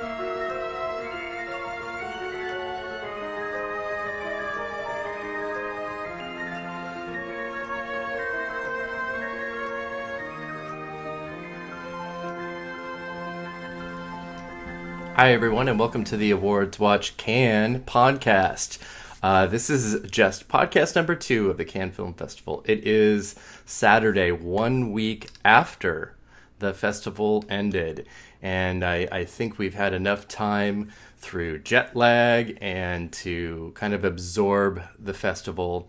Hi, everyone, and welcome to the Awards Watch Cannes podcast. This is just podcast number 2 of the Cannes Film Festival. It is Saturday, 1 week after the festival ended, and I think we've had enough time through jet lag and to kind of absorb the festival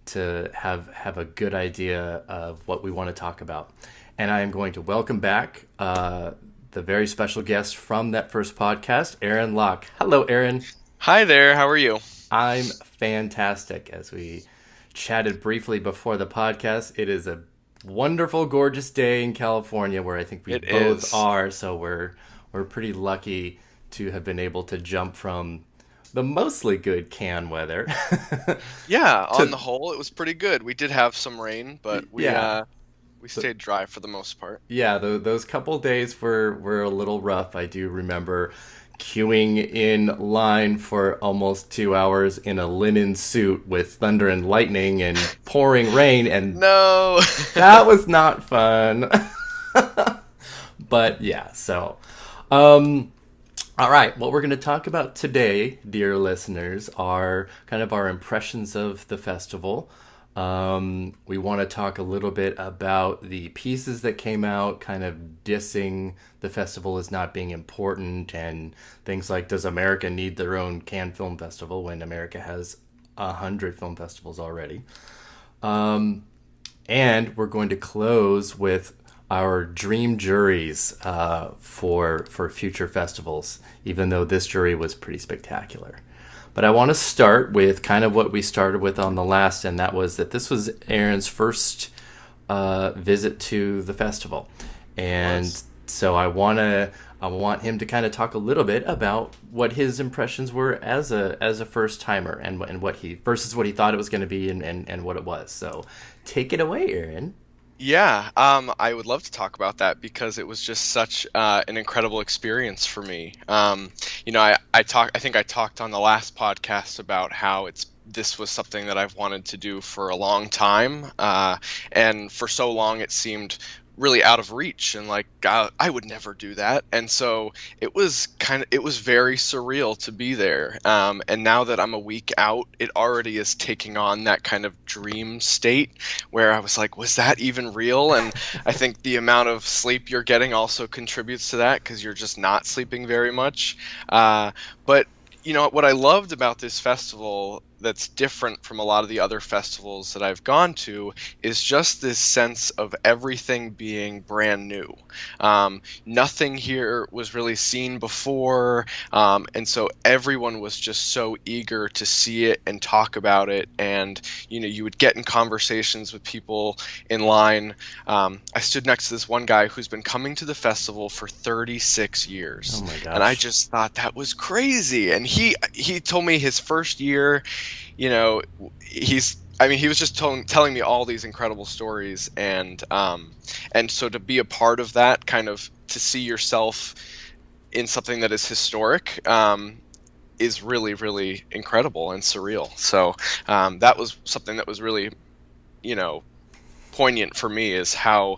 to have a good idea of what we want to talk about. And I am going to welcome back the very special guest from that first podcast, Aaron Locke. Hello, Aaron. Hi there. How are you? I'm fantastic. As we chatted briefly before the podcast, it is a wonderful, gorgeous day in California, where I think we both are. So we're pretty lucky to have been able to jump from the mostly good Cannes weather. Yeah, on the whole, it was pretty good. We did have some rain, but we stayed dry for the most part. Yeah, those couple days were a little rough. I do remember queuing in line for almost 2 hours in a linen suit with thunder and lightning and pouring rain, and no, that was not fun. But yeah, so all right, what we're going to talk about today, dear listeners, are kind of our impressions of the festival. We want to talk a little bit about the pieces that came out, kind of dissing the festival as not being important, and things like, does America need their own Cannes Film Festival when America has 100 film festivals already? And we're going to close with our dream juries for future festivals, even though this jury was pretty spectacular. But I want to start with kind of what we started with on the last, and that was that this was Aaron's first visit to the festival. And so I want him to kind of talk a little bit about what his impressions were as a first timer, and what he versus what he thought it was going to be and what it was. So take it away, Aaron. Yeah, I would love to talk about that because it was just such an incredible experience for me. I think I talked on the last podcast about how this was something that I've wanted to do for a long time, and for so long it seemed really out of reach, and like I would never do that. And so it was very surreal to be there. And now that I'm a week out, it already is taking on that kind of dream state where I was like, was that even real? And I think the amount of sleep you're getting also contributes to that, because you're just not sleeping very much. But what I loved about this festival that's different from a lot of the other festivals that I've gone to is just this sense of everything being brand new. Nothing here was really seen before, and so everyone was just so eager to see it and talk about it. And you would get in conversations with people in line. I stood next to this one guy who's been coming to the festival for 36 years. Oh my gosh. And I just thought that was crazy. And he told me his first year, he was just telling me all these incredible stories, and so to be a part of that, kind of to see yourself in something that is historic, is really, really incredible and surreal. So that was something that was really, poignant for me, is how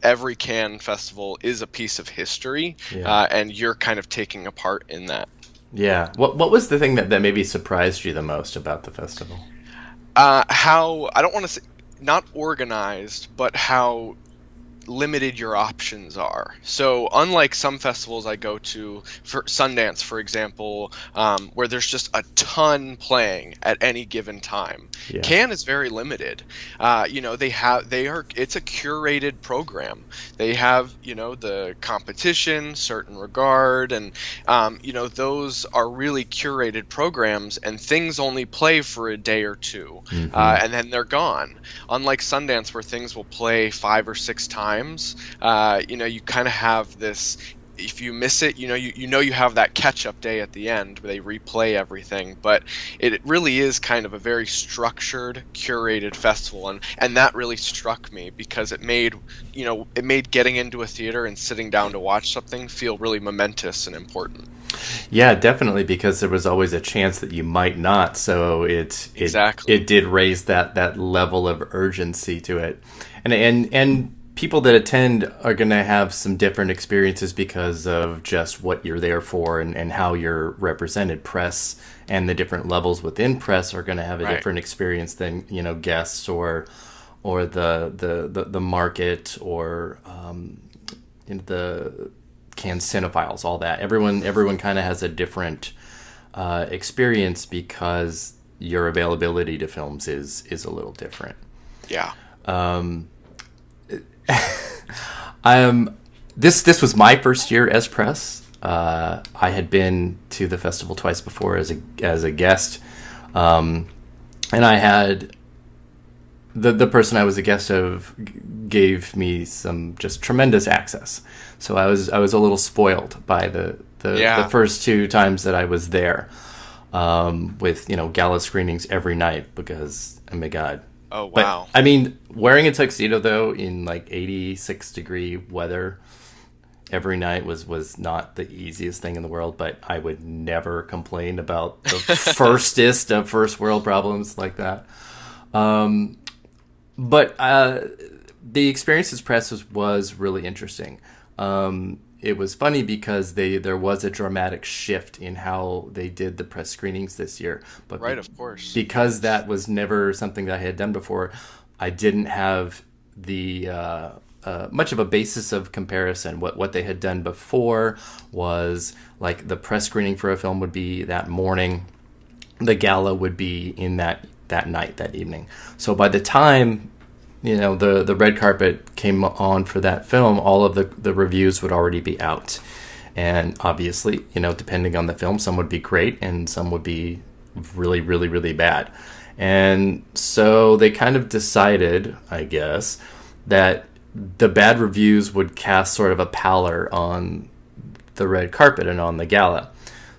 every Cannes festival is a piece of history, and you're kind of taking a part in that. Yeah. What was the thing that maybe surprised you the most about the festival? How, I don't want to say not organized, but how limited your options are. So unlike some festivals I go to, for Sundance, for example, where there's just a ton playing at any given time, Cannes is very limited. It's a curated program. They have, the competition, certain regard, and, those are really curated programs, and things only play for a day or two, and then they're gone. Unlike Sundance, where things will play 5 or 6 times, you kind of have this if you miss it, you have that catch-up day at the end where they replay everything. But it really is kind of a very structured, curated festival, and that really struck me because it made getting into a theater and sitting down to watch something feel really momentous and important. Yeah, definitely, because there was always a chance that you might not. So it did raise that level of urgency to it, and people that attend are going to have some different experiences because of just what you're there for and how you're represented. Press and the different levels within press are going to have a different experience than guests or the market or the canned cinephiles, all that. Everyone kind of has a different experience because your availability to films is a little different. Yeah. This was my first year as press. I had been to the festival twice before as a guest, and I had the person I was a guest of gave me some just tremendous access. So I was a little spoiled by the first two times that I was there, with gala screenings every night because, oh my God. Oh, wow. But, I mean, wearing a tuxedo, though, in like 86-degree weather every night was not the easiest thing in the world, but I would never complain about the firstest of first world problems like that. But the experience as press was really interesting. It was funny because there was a dramatic shift in how they did the press screenings this year. But right, of course. Because that was never something that I had done before, I didn't have the much of a basis of comparison. What they had done before was like the press screening for a film would be that morning, the gala would be in that night, that evening. So by the time the red carpet came on for that film, all of the reviews would already be out. And obviously, depending on the film, some would be great and some would be really, really, really bad. And so they kind of decided, I guess, that the bad reviews would cast sort of a pallor on the red carpet and on the gala.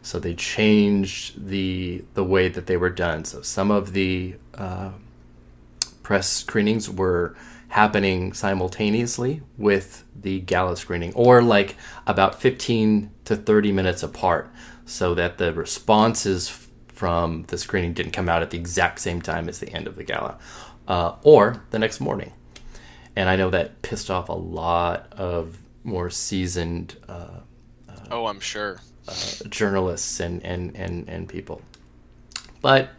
So they changed the way that they were done. So some of the press screenings were happening simultaneously with the gala screening, or like about 15 to 30 minutes apart, so that the responses from the screening didn't come out at the exact same time as the end of the gala, or the next morning. And I know that pissed off a lot of more seasoned I'm sure, journalists and people. But,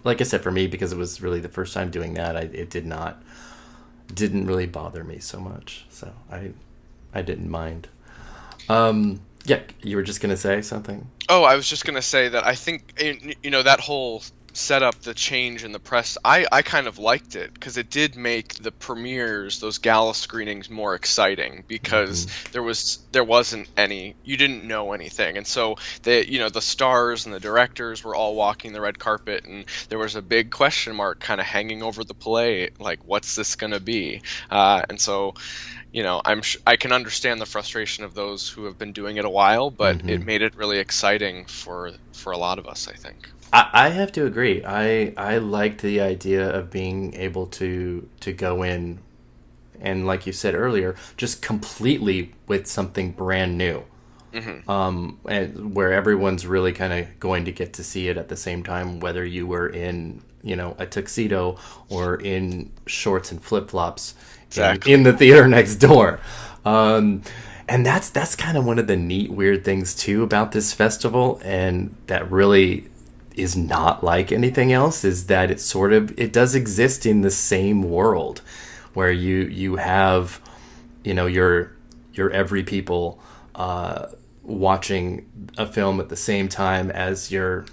like I said, for me, because it was really the first time doing that, it didn't really bother me so much. So I didn't mind. Yeah, you were just going to say something? Oh, I was just going to say that I think, that whole setup, the change in the press, I kind of liked it because it did make the premieres, those gala screenings, more exciting because there wasn't any, you didn't know anything, and so the stars and the directors were all walking the red carpet, and there was a big question mark kind of hanging over the play, like what's this going to be, and so I can understand the frustration of those who have been doing it a while, but it made it really exciting for a lot of us, I think. I have to agree. I liked the idea of being able to go in and, like you said earlier, just completely with something brand new. And where everyone's really kind of going to get to see it at the same time, whether you were in a tuxedo or in shorts and flip-flops in the theater next door. And that's kind of one of the neat, weird things too about this festival, and that really is not like anything else, is that it does exist in the same world where you have your every people watching a film at the same time as your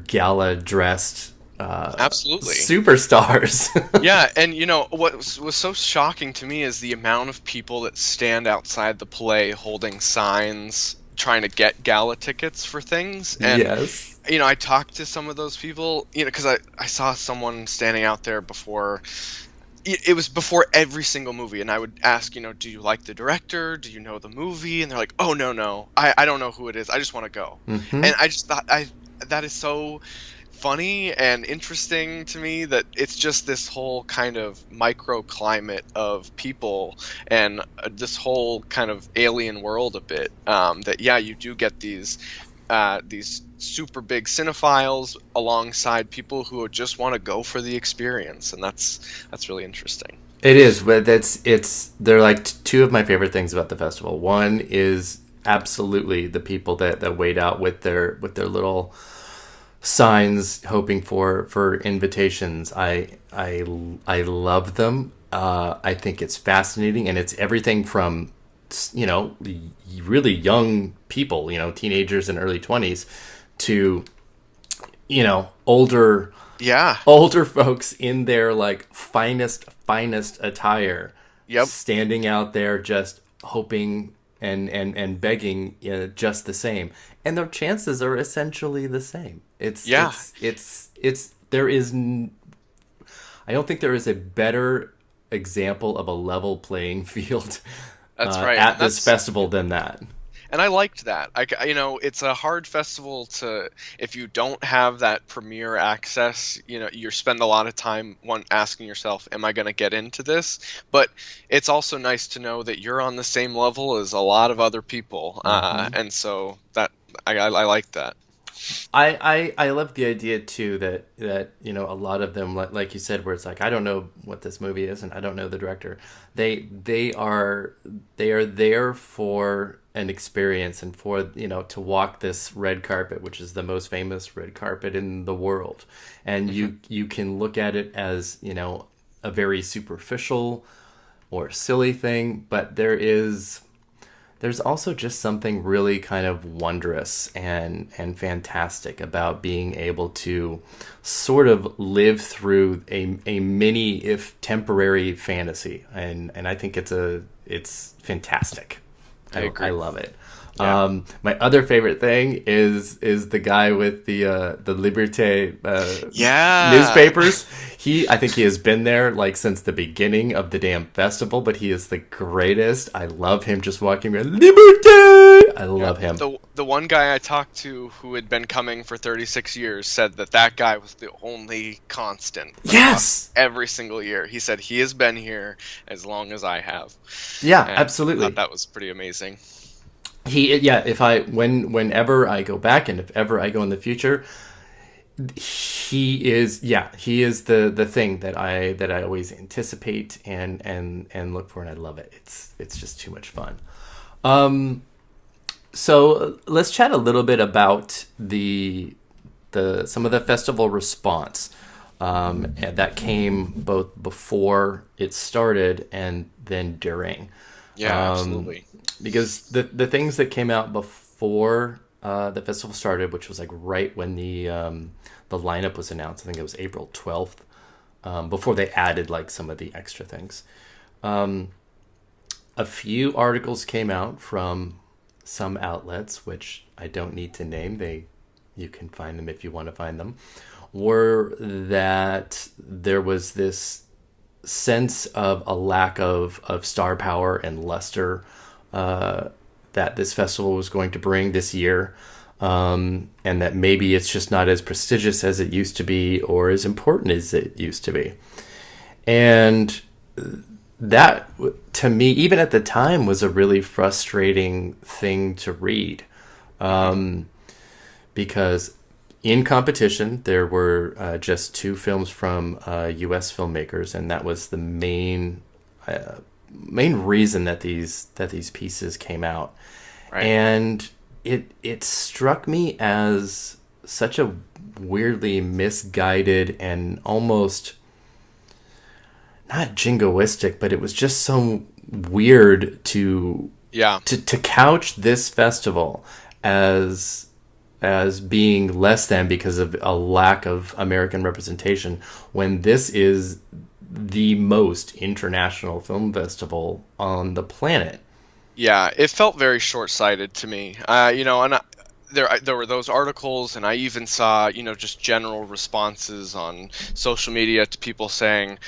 gala dressed absolutely superstars. Yeah, and what was so shocking to me is the amount of people that stand outside the play holding signs trying to get gala tickets for things. And yes. I talked to some of those people, because I saw someone standing out there before it was before every single movie, and I would ask, do you like the director? Do you know the movie? And they're like, oh, no, I don't know who it is. I just want to go. Mm-hmm. And I just thought that is so funny and interesting to me, that it's just this whole kind of microclimate of people and this whole kind of alien world a bit, that you do get these super big cinephiles alongside people who just want to go for the experience, and that's really interesting. It is, but they're like two of my favorite things about the festival. One is absolutely the people that wait out with their little signs hoping for invitations. I love them. I think it's fascinating, and it's everything from really young people, teenagers and early 20s, to older folks in their like finest attire, standing out there just hoping and begging, just the same, and their chances are essentially the same. I don't think there is a better example of a level playing field at this festival than that. And I liked that. It's a hard festival if you don't have that premiere access, you spend a lot of time asking yourself, am I going to get into this? But it's also nice to know that you're on the same level as a lot of other people. And so that I like that. I love the idea too that a lot of them, like you said, where it's like, I don't know what this movie is and I don't know the director. They are there for an experience and for to walk this red carpet, which is the most famous red carpet in the world, and you can look at it as a very superficial or silly thing, but there's also just something really kind of wondrous and fantastic about being able to sort of live through a mini, if temporary, fantasy, and I think it's fantastic. I agree. I love it. Yeah. My other favorite thing is the guy with the Liberté newspapers. I think he has been there like since the beginning of the damn festival, but he is the greatest. I love him just walking around, Liberté! I love him. The one guy I talked to who had been coming for 36 years said that guy was the only constant. Yes! Every single year. He said he has been here as long as I have. Yeah, absolutely. I thought that was pretty amazing. Whenever I go back, and if ever I go in the future, he is the thing that I always anticipate and look for, and I love it. It's just too much fun. So let's chat a little bit about some of the festival response that came both before it started and then during. Yeah, absolutely. Because the things that came out before the festival started, which was like right when the lineup was announced, I think it was April 12th, before they added like some of the extra things. A few articles came out from some outlets, which I don't need to name. You can find them if you want to find them, were that there was this sense of a lack of star power and luster that this festival was going to bring this year, and that maybe it's just not as prestigious as it used to be or as important as it used to be. And that, to me, even at the time, was a really frustrating thing to read, because in competition there were just two films from U.S. filmmakers, and that was the main reason that these pieces came out. Right. And it struck me as such a weirdly misguided and almost not jingoistic, but it was just so weird to couch this festival as being less than because of a lack of American representation, when this is the most international film festival on the planet. Yeah, it felt very short-sighted to me. And there were those articles, and I even saw, just general responses on social media to people saying,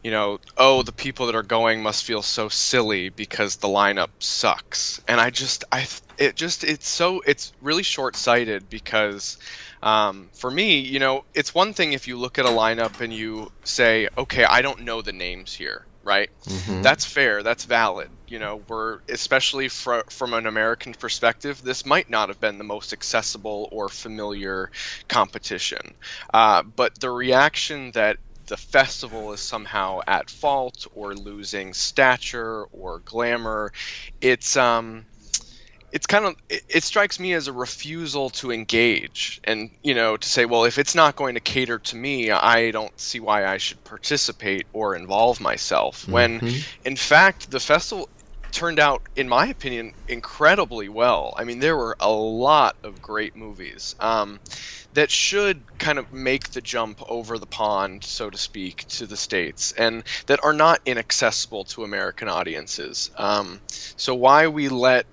oh, the people that are going must feel so silly because the lineup sucks. And it's really short-sighted because for me, it's one thing if you look at a lineup and you say, okay, I don't know the names here. Right? Mm-hmm. That's fair. That's valid. We're, especially from an American perspective, this might not have been the most accessible or familiar competition. But the reaction that the festival is somehow at fault or losing stature or glamour, it strikes me as a refusal to engage and, to say, well, if it's not going to cater to me, I don't see why I should participate or involve myself. Mm-hmm. When, in fact, the festival turned out, in my opinion, incredibly well. I mean, there were a lot of great movies that should kind of make the jump over the pond, so to speak, to the States, and that are not inaccessible to American audiences. So why we let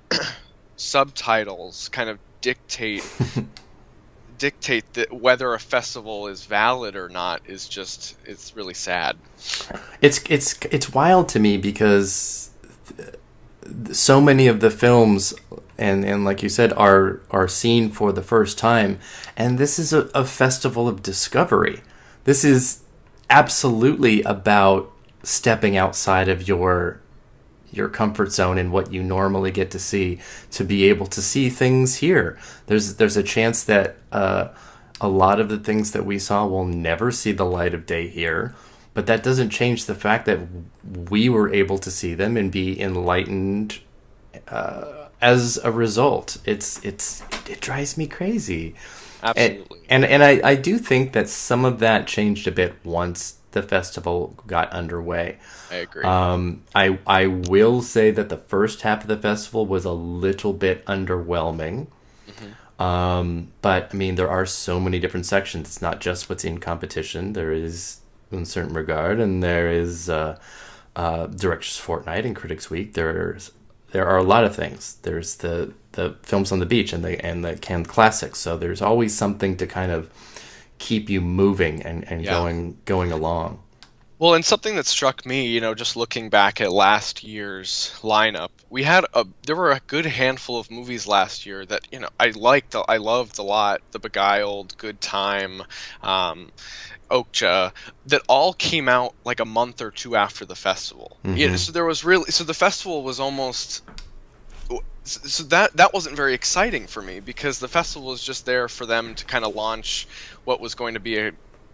subtitles kind of dictate that whether a festival is valid or not is just, it's really sad. It's wild to me because so many of the films and like you said are seen for the first time, and this is a festival of discovery. This is absolutely about stepping outside of your comfort zone and what you normally get to see, to be able to see things here. There's a chance that a lot of the things that we saw will never see the light of day here, but that doesn't change the fact that we were able to see them and be enlightened as a result. It drives me crazy. Absolutely. And I do think that some of that changed a bit once the festival got underway. I agree. I will say that the first half of the festival was a little bit underwhelming. Mm-hmm. But I mean, there are so many different sections. It's not just what's in competition. There is Un Certain Regard, and there is Directors Fortnight and Critics Week. There are a lot of things. There's the films on the beach and the canned classics. So there's always something to kind of keep you moving and going along. Well, and something that struck me, just looking back at last year's lineup, there were a good handful of movies last year that, I loved a lot. The Beguiled, Good Time, Okja, that all came out like a month or two after the festival. Mm-hmm. So the festival was almost, so that wasn't very exciting for me, because the festival was just there for them to kind of launch what was going to be a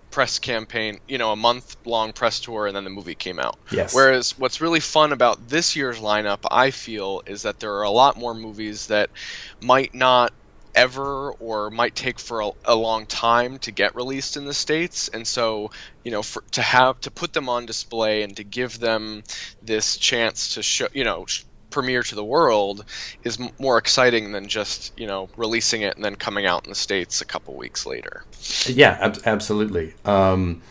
press campaign, a month-long press tour, and then the movie came out. Yes. Whereas what's really fun about this year's lineup, I feel, is that there are a lot more movies that might not ever or might take for a long time to get released in the States. And so, to put them on display and to give them this chance to show, premiere to the world is more exciting than just releasing it and then coming out in the States a couple weeks later. Yeah, absolutely. And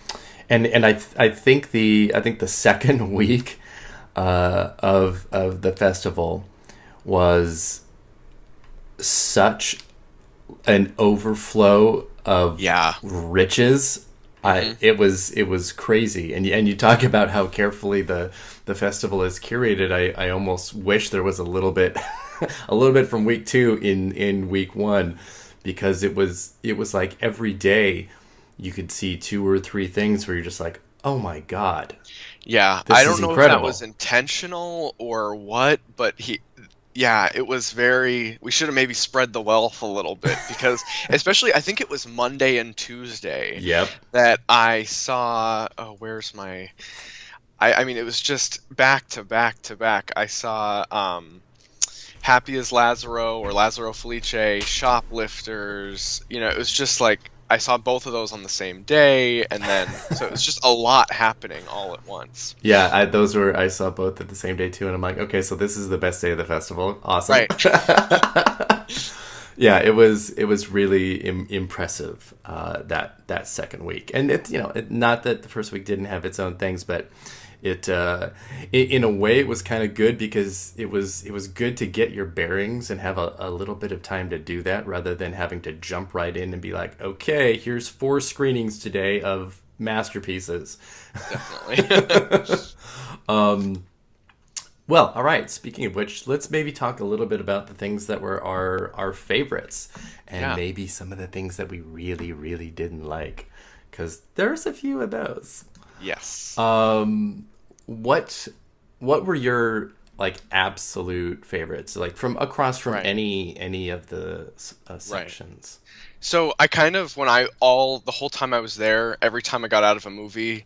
I think the second week of the festival was such an overflow of riches. Mm-hmm. It was crazy, and you talk about how carefully the festival is curated. I almost wish there was a little bit from week 2 in week 1, because it was like every day you could see 2 or 3 things where you're just like, oh my god. Yeah, I don't know if that was intentional or what, but it was we should have maybe spread the wealth a little bit, because especially I think it was Monday and Tuesday that I saw, I mean, it was just back to back to back. I saw Happy as Lazzaro or Lazzaro Felice, Shoplifters, it was just like, I saw both of those on the same day, and then so it was just a lot happening all at once. Yeah, I saw both at the same day too, and I'm like, okay, so this is the best day of the festival. Awesome. Right. Yeah, it was really impressive that second week, and it's not that the first week didn't have its own things, but In a way, it was kind of good because it was good to get your bearings and have a little bit of time to do that rather than having to jump right in and be like, okay, here's 4 screenings today of masterpieces. Definitely. Well, all right. Speaking of which, let's maybe talk a little bit about the things that were our favorites, and maybe some of the things that we really, really didn't like, because there's a few of those. Yes. What were your like absolute favorites, like from any of the sections? So I kind of the whole time I was there, every time I got out of a movie,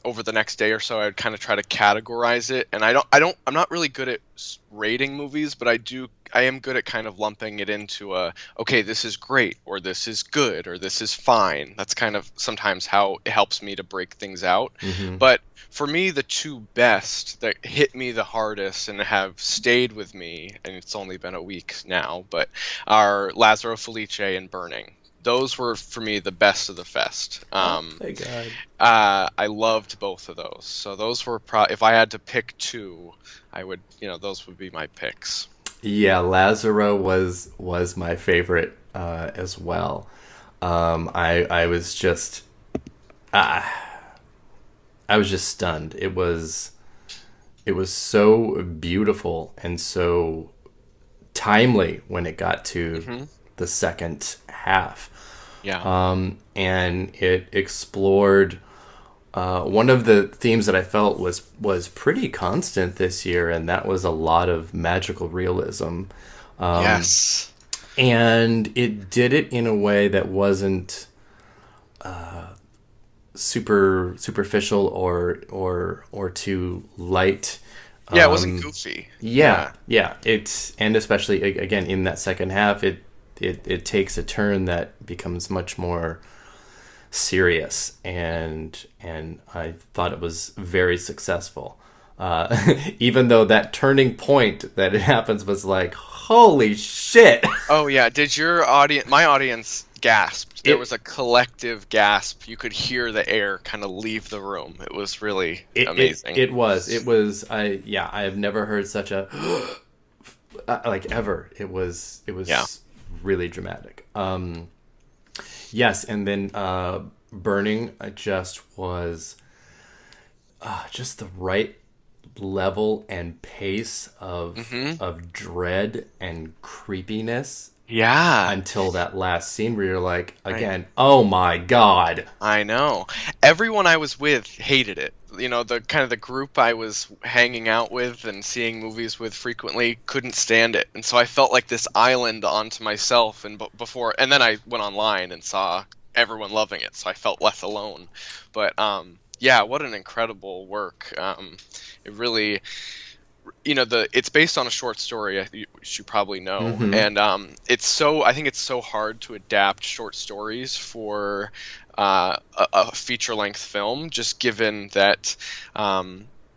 over the next day or so, I would kind of try to categorize it. And I'm not really good at rating movies, but I am good at kind of lumping it into okay, this is great, or this is good, or this is fine. That's kind of sometimes how it helps me to break things out. Mm-hmm. But for me, the 2 best that hit me the hardest and have stayed with me, and it's only been a week now, but are Lazzaro Felice and Burning. Those were, for me, the best of the fest. Thank God. I loved both of those. So those were if I had to pick 2, I would, those would be my picks. Yeah, Lazzaro was my favorite as well. I was just stunned. It was so beautiful and so timely when it got to the second half. Yeah. And it explored one of the themes that I felt was pretty constant this year, and that was a lot of magical realism. Yes. And it did it in a way that wasn't superficial or too light. Yeah, it wasn't goofy. Yeah. It's, and especially again in that second half, it takes a turn that becomes much more serious, and I thought it was very successful. Even though that turning point that it happens was like, holy shit! Oh yeah, did my audience gasped? There was a collective gasp. You could hear the air kind of leave the room. It was really amazing. It was. I have never heard such a like ever. It was really dramatic. Yes, and then Burning just was just the right level and pace of dread and creepiness. Yeah. Until that last scene where you're like, again, oh my God. I know. Everyone I was with hated it. The kind of the group I was hanging out with and seeing movies with frequently couldn't stand it. And so I felt like this island onto myself, and then I went online and saw everyone loving it, so I felt less alone. But yeah, what an incredible work. It really, it's based on a short story, which you probably know. Mm-hmm. And I think it's so hard to adapt short stories for a feature-length film, just given that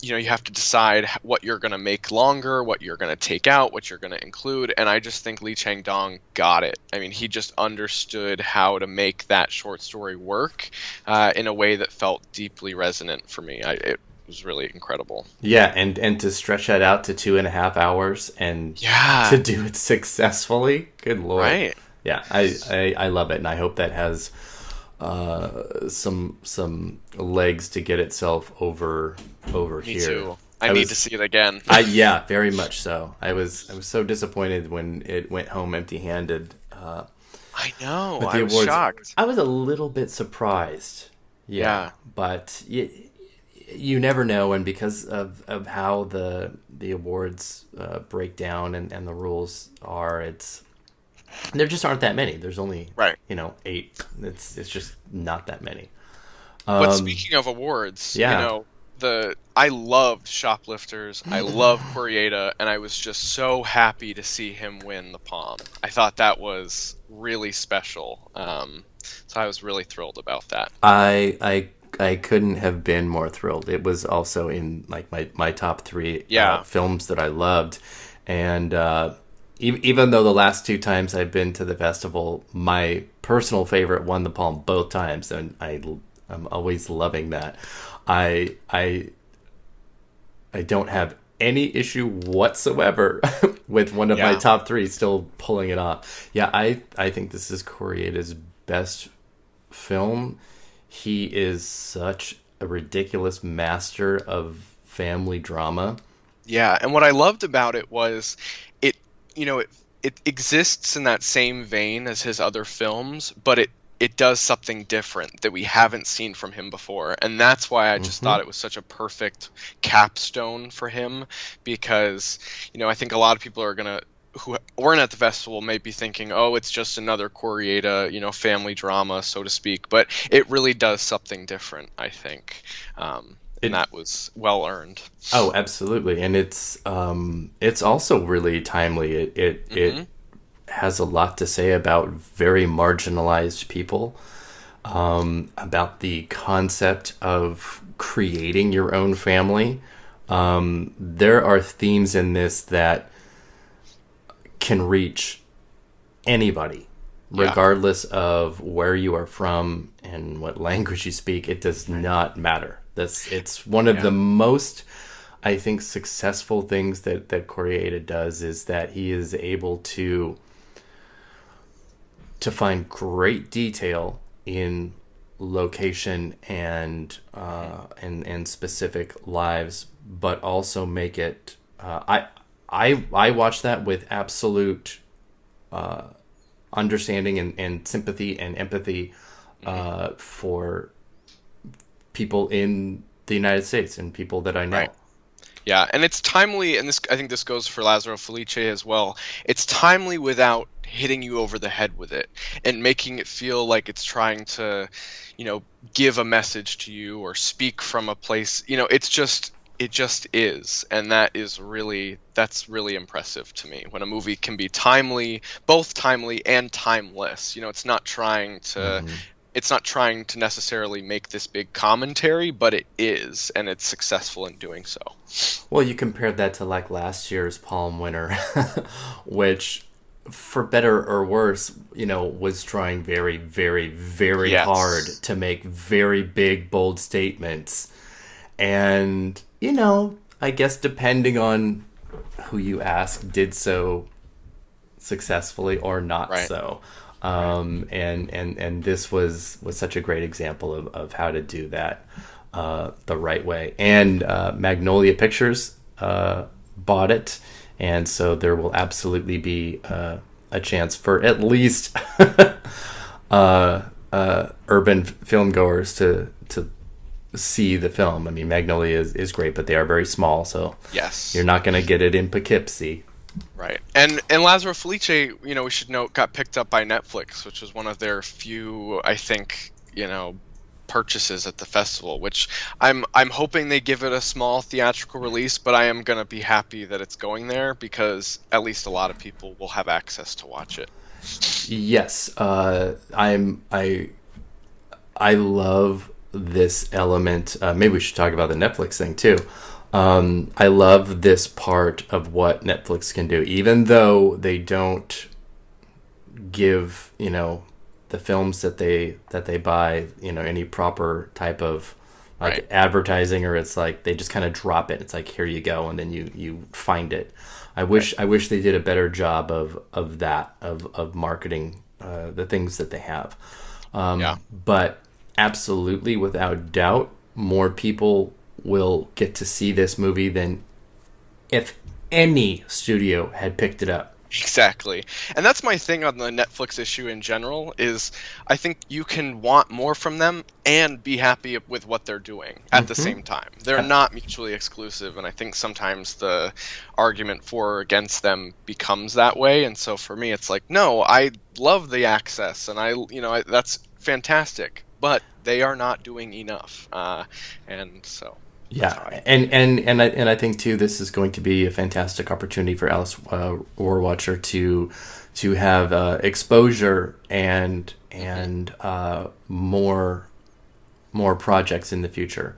you have to decide what you're going to make longer, what you're going to take out, what you're going to include. And I just think Lee Chang-dong got it. I mean, he just understood how to make that short story work in a way that felt deeply resonant for me. It was really incredible. Yeah, and to stretch that out to 2.5 hours and to do it successfully. Good Lord. Right. Yeah, I love it, and I hope that has some legs to get itself over Me here. too. I need to see it again. Yeah, very much so. I was so disappointed when it went home empty-handed. I know. With the I awards. was shocked. I was a little bit surprised. Yeah. But you never know, and because of how the awards break down and the rules are, there just aren't that many. There's only 8. It's just not that many. But speaking of awards, I loved Shoplifters. I loved Coriata, and I was just so happy to see him win the Palm. I thought that was really special. So I was really thrilled about that. I couldn't have been more thrilled. It was also in like my top 3 films that I loved, and even though the last 2 times I've been to the festival, my personal favorite won the Palm both times, and I'm always loving that. I I don't have any issue whatsoever with one of my top three still pulling it off. Yeah, I think this is Kurieda's best film. He is such a ridiculous master of family drama. Yeah, and what I loved about it was it, it exists in that same vein as his other films, but it does something different that we haven't seen from him before. And that's why I just thought it was such a perfect capstone for him, because, I think a lot of people who weren't at the festival may be thinking, oh, it's just another Kurieda, family drama, so to speak. But it really does something different, I think. And that was well earned. Oh, absolutely. And it's also really timely. It has a lot to say about very marginalized people, about the concept of creating your own family. There are themes in this that can reach anybody, regardless of where you are from and what language you speak. It does not matter. It's one of the most, I think, successful things that Kurieda does, is that he is able to find great detail in location and specific lives, but also make it. I watch that with absolute understanding and sympathy and empathy for people in the United States and people that I know. Right. Yeah, and it's timely, and I think this goes for Lazzaro Felice as well. It's timely without hitting you over the head with it and making it feel like it's trying to, give a message to you or speak from a place. It just is, and that's really impressive to me when a movie can be both timely and timeless. It's not trying to. It's not trying to necessarily make this big commentary, but it is, and it's successful in doing so. Well, you compared that to like last year's Palm winner, which, for better or worse, was trying very, very, very hard to make very big, bold statements. And, I guess depending on who you ask, did so successfully or not so. And this was such a great example of how to do that the right way. And Magnolia Pictures bought it, and so there will absolutely be a chance for at least urban film goers to see the film. I mean, Magnolia is great, but they are very small, so you're not going to get it in Poughkeepsie. Right. And Lazzaro Felice, we should note, got picked up by Netflix, which was one of their few, I think, purchases at the festival, which I'm hoping they give it a small theatrical release, but I am going to be happy that it's going there, because at least a lot of people will have access to watch it. Yes. I love this element. Maybe we should talk about the Netflix thing too. I love this part of what Netflix can do, even though they don't give, the films that they buy, any proper type of advertising, or it's like they just kind of drop it. It's like, here you go, and then you find it. I wish they did a better job of that, of marketing the things that they have. But absolutely, without doubt, more people will get to see this movie than if any studio had picked it up. Exactly. And that's my thing on the Netflix issue in general, is I think you can want more from them and be happy with what they're doing at the same time. They're not mutually exclusive, and I think sometimes the argument for or against them becomes that way. And so for me, it's like, no, I love the access, and that's fantastic, but they are not doing enough. And so... Yeah, and I think too, this is going to be a fantastic opportunity for Alice Rohrwacher to have exposure and more projects in the future.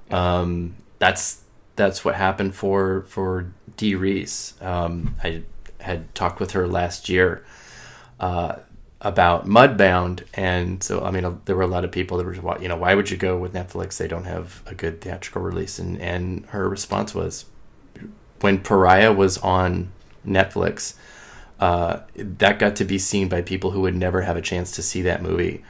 That's what happened for Dee Reese. I had talked with her last year about Mudbound, and so I mean there were a lot of people that were, you know, why would you go with Netflix? They don't have a good theatrical release, and her response was, when Pariah was on Netflix, that got to be seen by people who would never have a chance to see that movie,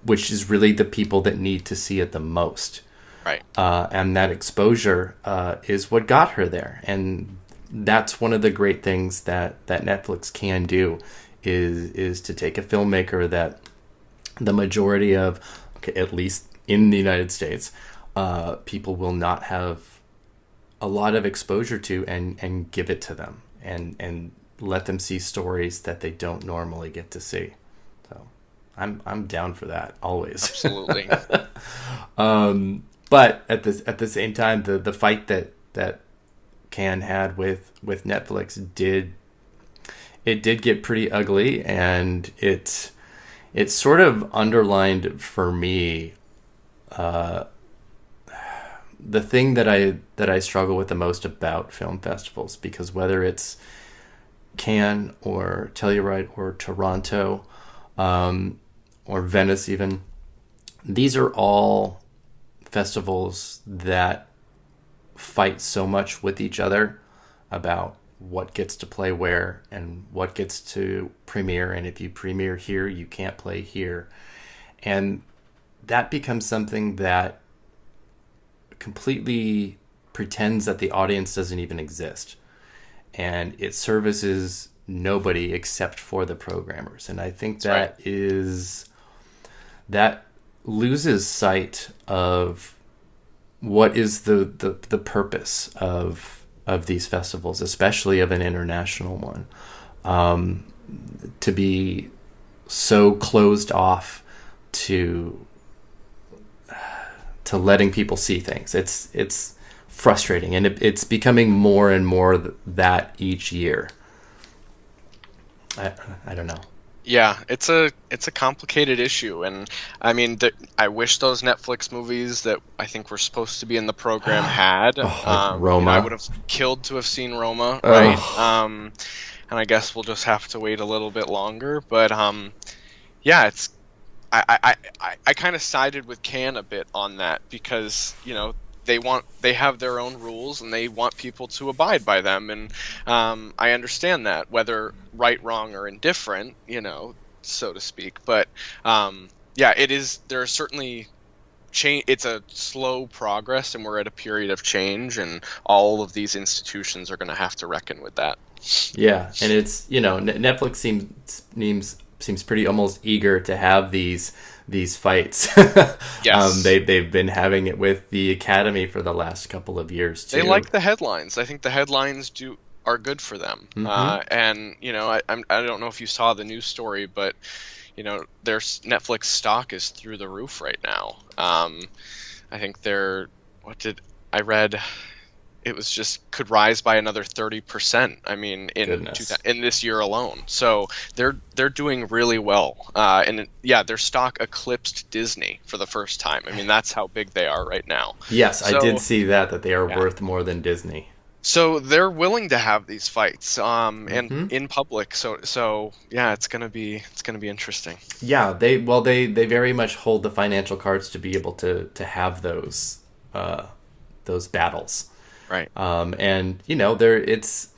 which is really the people that need to see it the most. Right. And that exposure is what got her there, and that's one of the great things that Netflix can do, is to take a filmmaker that the majority of, at least in the United States, people will not have a lot of exposure to, and give it to them, and let them see stories that they don't normally get to see. So I'm down for that always. Absolutely. But at the same time, the fight that Cannes had with Netflix did get pretty ugly, and it sort of underlined for me the thing that I struggle with the most about film festivals, because whether it's Cannes or Telluride or Toronto, or Venice even, these are all festivals that fight so much with each other about what gets to play where and what gets to premiere, and if you premiere here, you can't play here. And that becomes something that completely pretends that the audience doesn't even exist, and it services nobody except for the programmers. And I think that loses sight of what is the purpose of these festivals, especially of an international one, to be so closed off to letting people see things. It's frustrating, and it's becoming more and more that each year. I don't know. Yeah, it's a complicated issue, and I mean, I wish those Netflix movies that I think were supposed to be in the program had. Roma. You know, I would have killed to have seen Roma, right? And I guess we'll just have to wait a little bit longer. But yeah, it's I kind of sided with Cannes a bit on that, because, you know, they have their own rules and they want people to abide by them, and I understand that, whether right, wrong, or indifferent, you know, so to speak. But yeah, there are certainly change. It's a slow progress, and we're at a period of change, and all of these institutions are going to have to reckon with that. Yeah, and it's, you know, Netflix seems pretty almost eager to have these fights. Yes. They've been having it with the Academy for the last couple of years too. They like the headlines. I think the headlines are good for them. Mm-hmm. And you know, I don't know if you saw the news story, but you know, their Netflix stock is through the roof right now. I think I read it was just could rise by another 30%. I mean, in this year alone. So they're doing really well. And yeah, their stock eclipsed Disney for the first time. I mean, that's how big they are right now. Yes, I did see that they are worth more than Disney. So they're willing to have these fights, and in public. So yeah, it's gonna be interesting. Yeah, they very much hold the financial cards to be able to have those battles. Right. And you know, it's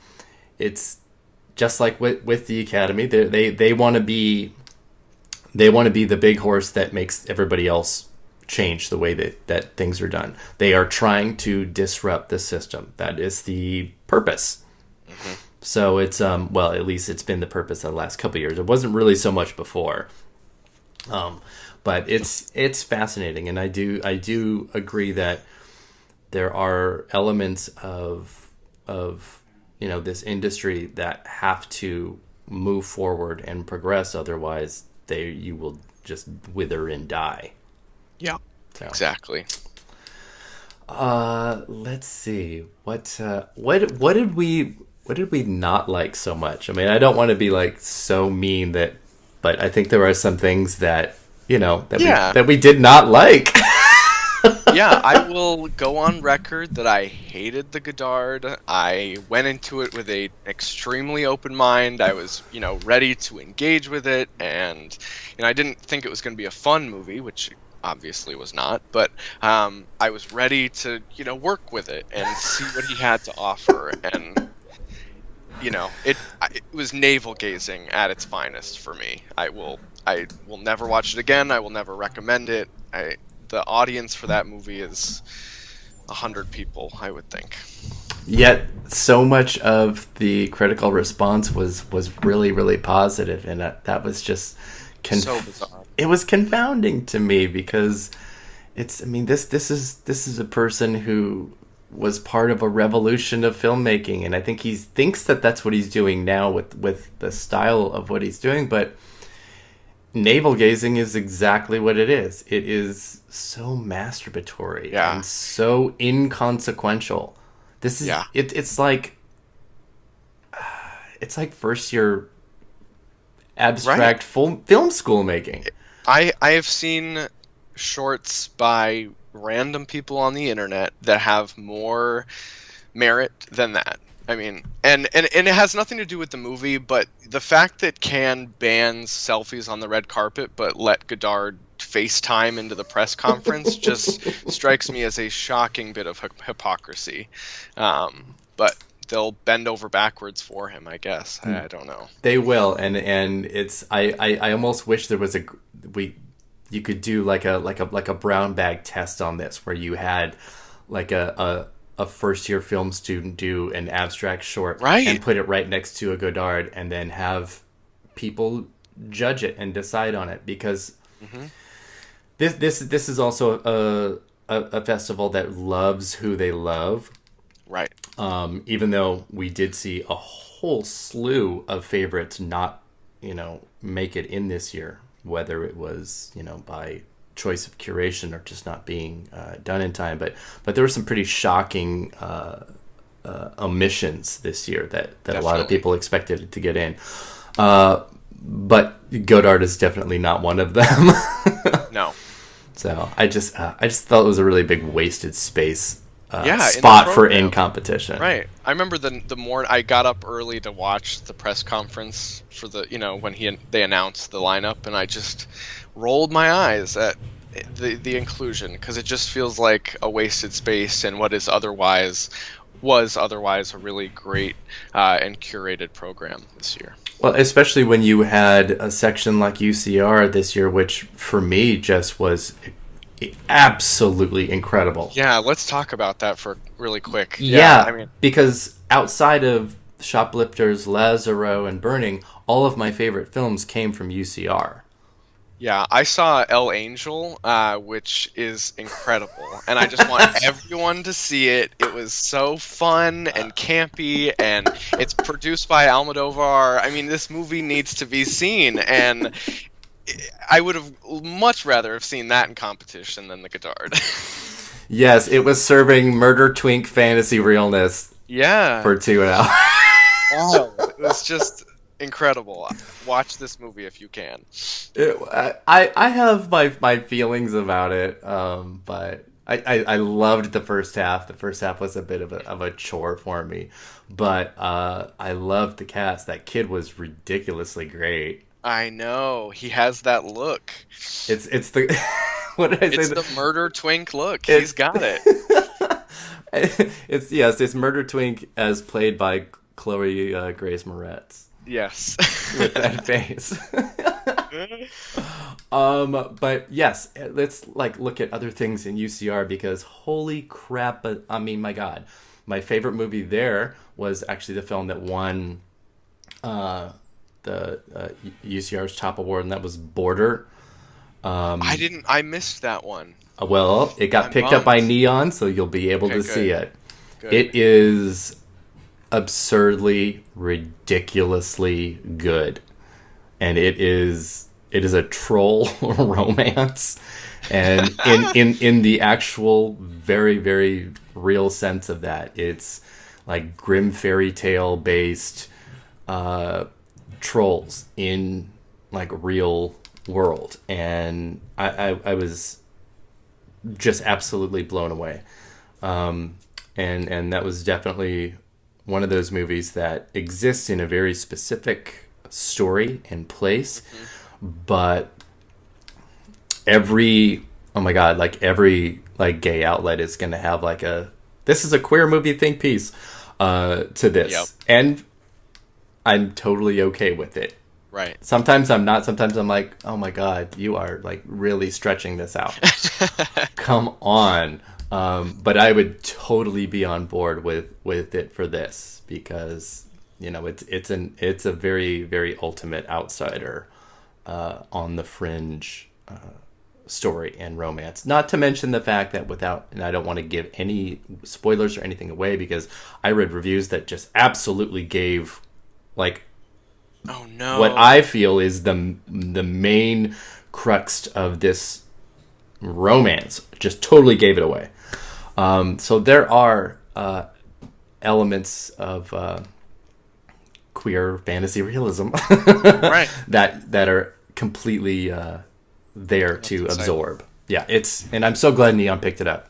just like with the Academy. They want to be the big horse that makes everybody else change the way that things are done. They are trying to disrupt the system. That is the purpose. Mm-hmm. So it's well, at least it's been the purpose of the last couple of years. It wasn't really so much before. But it's fascinating, and I do agree that there are elements of you know, this industry that have to move forward and progress. Otherwise, you will just wither and die. Yeah, so. Exactly. Let's see. What did we not like so much? I mean, I don't want to be like so mean but I think there are some things that, you know, that we did not like. Yeah, I will go on record that I hated the Godard. I went into it with a extremely open mind. I was, ready to engage with it, and I didn't think it was going to be a fun movie, which obviously was not. But I was ready to, work with it and see what he had to offer, and it was navel gazing at its finest for me. I will never watch it again. I will never recommend it. The audience for that movie is 100 people, I would think. Yet so much of the critical response was really, really positive, and that was just So bizarre. It was confounding to me because this is a person who was part of a revolution of filmmaking, and I think he thinks that that's what he's doing now with the style of what he's doing, but navel gazing is exactly what it is. It is so masturbatory and so inconsequential. This is it's like first year abstract film school making. I have seen shorts by random people on the internet that have more merit than that. I mean, and it has nothing to do with the movie, but the fact that Cannes bans selfies on the red carpet but let Godard FaceTime into the press conference just strikes me as a shocking bit of hypocrisy. But they'll bend over backwards for him, I guess. I don't know. They will, and it's I almost wish there was you could do like a brown bag test on this, where you had like a first year film student do an abstract short and put it right next to a Godard, and then have people judge it and decide on it, because this is also a festival that loves who they love. Right. Even though we did see a whole slew of favorites not, make it in this year, whether it was, by choice of curation or just not being done in time, but there were some pretty shocking omissions this year that a lot of people expected to get in, but Godard is definitely not one of them. No. So I just thought it was a really big wasted space spot for in competition. Right. I remember the morning I got up early to watch the press conference for the when they announced the lineup, and I just rolled my eyes at the inclusion, because it just feels like a wasted space in what was otherwise a really great and curated program this year. Well, especially when you had a section like UCR this year, which for me just was absolutely incredible. Yeah, let's talk about that for really quick. Yeah, because outside of Shoplifters, Lazzaro, and Burning, all of my favorite films came from UCR. Yeah, I saw El Angel, which is incredible, and I just want everyone to see it. It was so fun and campy, and it's produced by Almodovar. I mean, this movie needs to be seen, and I would have much rather have seen that in competition than the Godard. Yes, it was serving murder twink fantasy realness. Yeah. For 2 hours. Wow, it was just incredible. Watch this movie if you can. I have my feelings about it, but I loved the first half. The first half was a bit of a chore for me, but I loved the cast. That kid was ridiculously great. I know, he has that look. It's the what did I say? It's the murder twink look. He's got it. It's murder twink as played by Chloe Grace Moretz. Yes. With that face. But yes, let's look at other things in UCR, because holy crap! I mean, my God, my favorite movie there was actually the film that won the UCR's top award, and that was Border. I missed that one. Well, it got picked up by Neon, so you'll be able to see it. Good. It is absurdly, ridiculously good, and it is a troll romance, and in the actual very, very real sense of that, it's like grim fairy tale based trolls in like real world, and I was just absolutely blown away. And that was definitely one of those movies that exists in a very specific story and place, but every gay outlet is going to have like this is a queer movie think piece to this. Yep. And I'm totally okay with it. Right. Sometimes I'm not. Sometimes I'm like, oh my God, you are like really stretching this out. Come on. But I would totally be on board with it for this, because it's a very, very ultimate outsider on the fringe story and romance. Not to mention the fact that and I don't want to give any spoilers or anything away, because I read reviews that just absolutely gave like, oh no, what I feel is the main crux of this romance, just totally gave it away. So there are elements of queer fantasy realism right, that are completely there to absorb. Yeah, and I'm so glad Neon picked it up.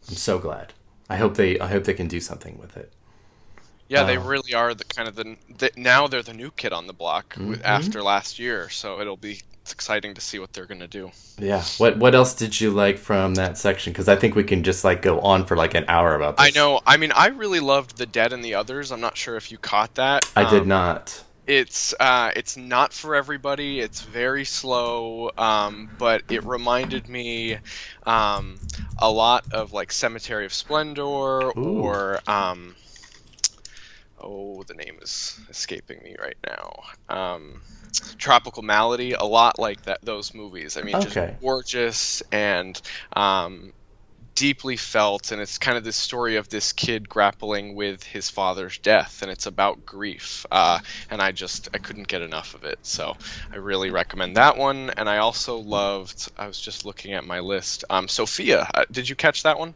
I'm so glad. I hope they can do something with it. Yeah, they really are now they're the new kid on the block after last year, so it's exciting to see what they're going to do. Yeah. What else did you like from that section? Because I think we can just like go on for like an hour about this. I know. I mean, I really loved The Dead and the Others. I'm not sure if you caught that. I did not. It's not for everybody. It's very slow, but it reminded me a lot of like Cemetery of Splendor. Ooh. Or the name is escaping me right now. Tropical Malady, a lot like those movies. I mean, just gorgeous and deeply felt, and it's kind of this story of this kid grappling with his father's death, and it's about grief, and I couldn't get enough of it, so I really recommend that one. And I also loved, I was just looking at my list, Sophia. Did you catch that one?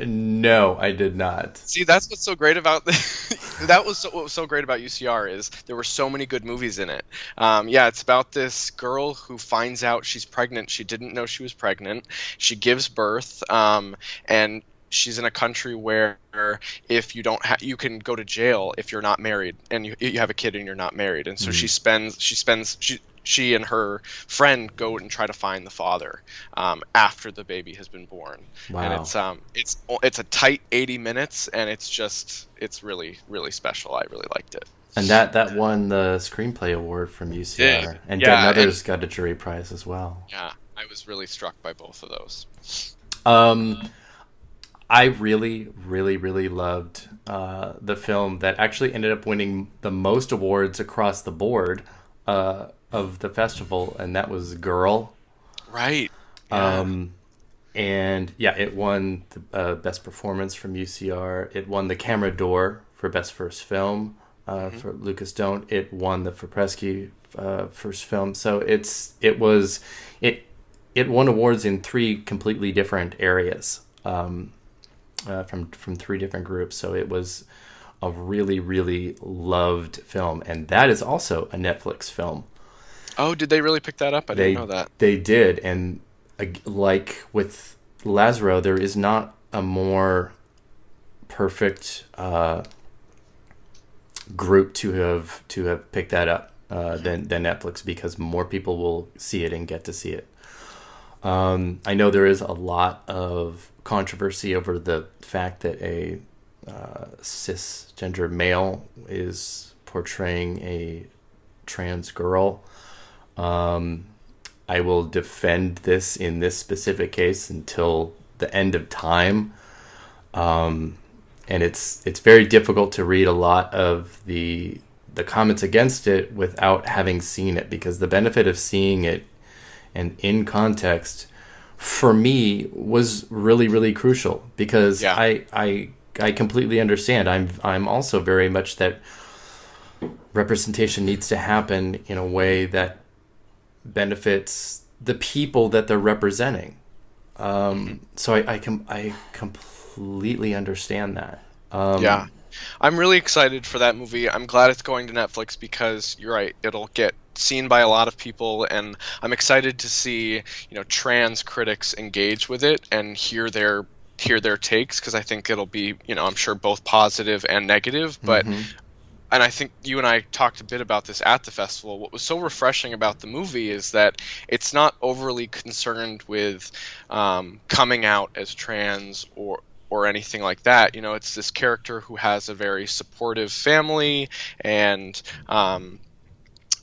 No, I did not. See, that's what's so great about what was so great about UCR is there were so many good movies in it. It's about this girl who finds out she's pregnant. She didn't know she was pregnant. She gives birth, and she's in a country where if you don't you can go to jail if you're not married, and you have a kid and you're not married. And so she and her friend go and try to find the father after the baby has been born. Wow. And it's a tight 80 minutes, and it's really, really special. I really liked it. And that won the screenplay award from UCR, and Dead and Others got a jury prize as well. Yeah, I was really struck by both of those. I really, really, really loved the film that actually ended up winning the most awards across the board of the festival, and that was Girl. Right. Yeah. And it won the best performance from UCR. It won the Camera d'Or for best first film for Lucas Don't. It won the Forpresky first film. So it won awards in 3 completely different areas from 3 different groups. So it was a really, really loved film, and that is also a Netflix film. Oh, did they really pick that up? I didn't know that. They did, and like with Lazzaro, there is not a more perfect group to have picked that up than Netflix, because more people will see it and get to see it. I know there is a lot of controversy over the fact that a cisgender male is portraying a trans girl. I will defend this in this specific case until the end of time. And it's very difficult to read a lot of the comments against it without having seen it, because the benefit of seeing it and in context for me was really, really crucial, because I completely understand. I'm also very much that representation needs to happen in a way that benefits the people that they're representing. So I completely understand that. I'm really excited for that movie. I'm glad it's going to Netflix, because you're right, it'll get seen by a lot of people, and I'm excited to see, trans critics engage with it and hear their takes, because I think it'll be, I'm sure both positive and negative, but and I think you and I talked a bit about this at the festival. What was so refreshing about the movie is that it's not overly concerned with coming out as trans or anything like that. It's this character who has a very supportive family and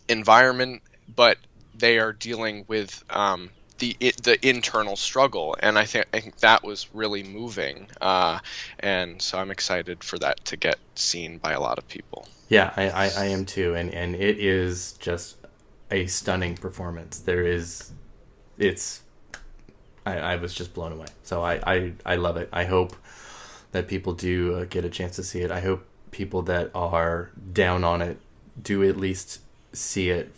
environment, but they are dealing with the internal struggle, and I think that was really moving, and so I'm excited for that to get seen by a lot of people. Yeah, I am too, and it is just a stunning performance. I was just blown away. So I love it. I hope that people do get a chance to see it. I hope people that are down on it do at least see it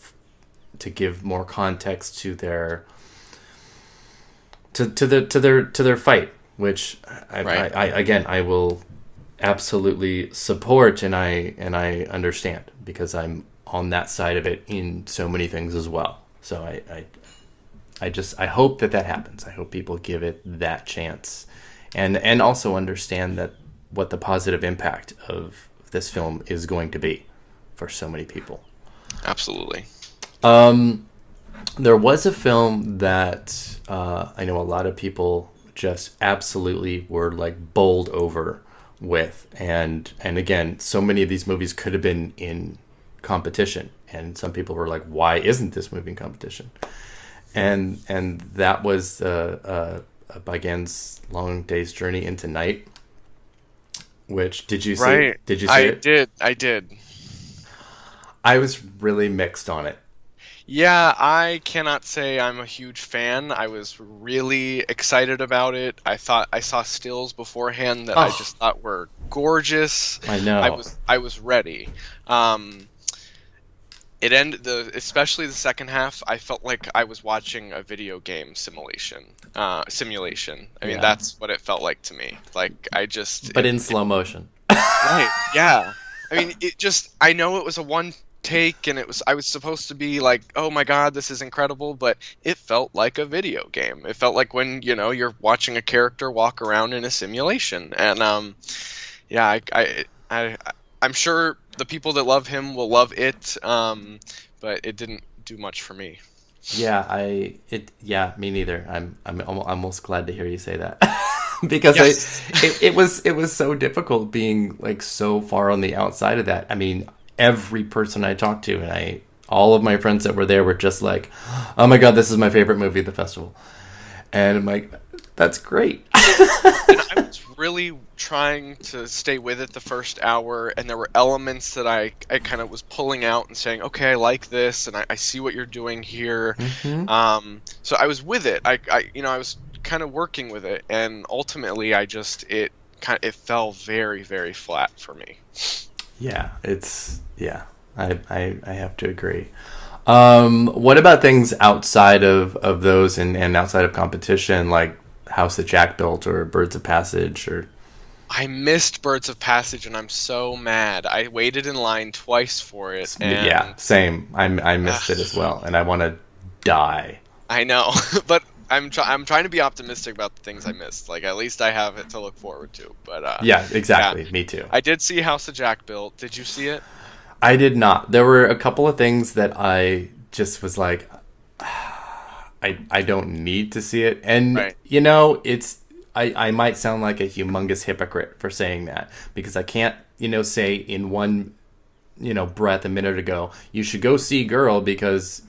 to give more context to their to their fight, which I will absolutely support, and I understand, because I'm on that side of it in so many things as well. So I hope that happens. I hope people give it that chance, and also understand that what the positive impact of this film is going to be for so many people. Absolutely. There was a film that I know a lot of people just absolutely were like bowled over with, and again, so many of these movies could have been in competition, and some people were like, why isn't this movie in competition? And that was Bagan's Long Day's Journey into Night, which did you see? Did you see it? I did. I was really mixed on it. Yeah, I cannot say I'm a huge fan. I was really excited about it. I thought I saw stills beforehand that I just thought were gorgeous. I know. I was ready. It ended especially the second half. I felt like I was watching a video game simulation. I mean, that's what it felt like to me. Like but in slow motion. Right. Yeah. I mean, I know it was a one take, and I was supposed to be like, oh my god, this is incredible, but it felt like a video game. It felt like when you're watching a character walk around in a simulation, and I'm sure the people that love him will love it, but it didn't do much for me. Yeah, me neither. I'm almost glad to hear you say that. Because it was so difficult being like so far on the outside of that. I mean, every person I talked to, and all of my friends that were there were just like, oh my god, this is my favorite movie at the festival. And I'm like, that's great. And I was really trying to stay with it the first hour, and there were elements that I kind of was pulling out and saying, okay, I like this, and I see what you're doing here. Mm-hmm. So I was with it. I was kind of working with it, and ultimately it fell very, very flat for me. I have to agree. What about things outside of those and outside of competition, like House That Jack Built or Birds of Passage? Or I missed Birds of Passage, and I'm so mad. I waited in line twice for it. And yeah, same. I missed it as well, and I want to die. I know, but I'm trying to be optimistic about the things I missed. Like, at least I have it to look forward to. But yeah, exactly. Yeah. Me too. I did see House of Jack Built. Did you see it? I did not. There were a couple of things that I just was like, I don't need to see it. And, I might sound like a humongous hypocrite for saying that, because I can't, say in one, breath a minute ago, you should go see Girl because,